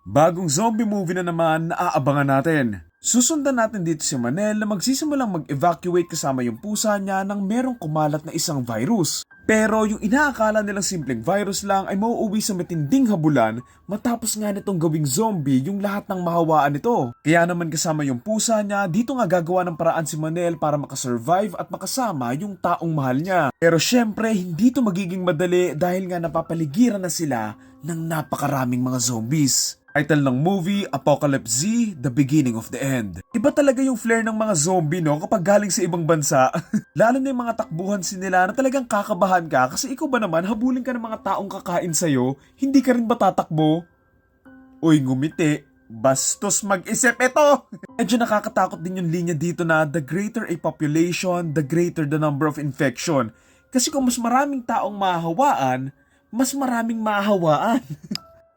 Bagong zombie movie na naman na aabangan natin. Susundan natin dito si Manel na magsisimulang mag-evacuate kasama yung pusa niya nang merong kumalat na isang virus. Pero yung inaakala nilang simpleng virus lang ay mauuwi sa matinding habulan matapos nga nitong gawing zombie yung lahat ng mahawaan nito. Kaya naman kasama yung pusa niya, dito nga gagawa ng paraan si Manel para makasurvive at makasama yung taong mahal niya. Pero syempre, hindi to magiging madali dahil nga napapaligiran na sila ng napakaraming mga zombies. Title ng movie, Apocalypse Z, The Beginning of the End. Iba talaga yung flair ng mga zombie no kapag galing sa ibang bansa. Lalo na yung mga takbuhan nila na talagang kakabahan ka kasi ikaw ba naman habulin ka ng mga taong kakain sa'yo, hindi ka rin ba tatakbo? Uy, ngumiti. Bastos mag-isip ito! Medyo nakakatakot din yung linya dito na the greater a population, the greater the number of infection. Kasi kung mas maraming taong mahahawaan, mas maraming mahahawaan.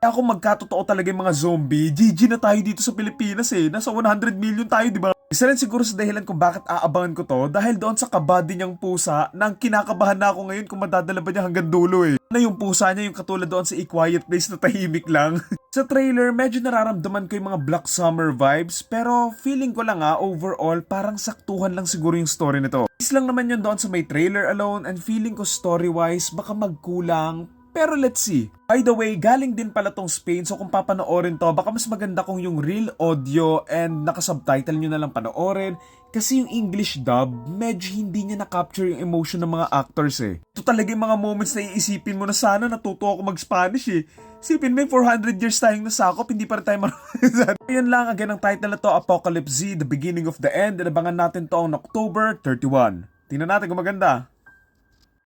Kaya kung magkatotoo talaga yung mga zombie, GG na tayo dito sa Pilipinas eh. Nasa 100 million tayo, di ba? Isa rin siguro sa dahilan kung bakit aabangan ko to dahil doon sa kabady niyang pusa nang kinakabahan na ako ngayon kung madadala ba niya hanggang dulo eh. Na yung pusa niya yung katulad doon sa A Quiet Place na tahimik lang. Sa trailer, medyo nararamdaman ko yung mga Black Summer vibes pero feeling ko lang overall parang saktuhan lang siguro yung story nito. Is lang naman yun doon sa may trailer alone and feeling ko story-wise baka magkulang. Pero let's see. By the way, galing din pala tong Spain so kung papanoorin to, baka mas maganda kung yung real audio and nakasubtitle nyo na lang panoorin kasi yung English dub, medyo hindi niya na-capture yung emotion ng mga actors eh. Ito talaga yung mga moments na iisipin mo na sana natuto ako mag-Spanish eh. Isipin mo yung 400 years tayong nasakop, hindi pa rin tayo marunong. Yun lang, again ang title na to, Apocalypse Z, The Beginning of the End. Inabangan natin to on October 31. Tingnan natin kung maganda.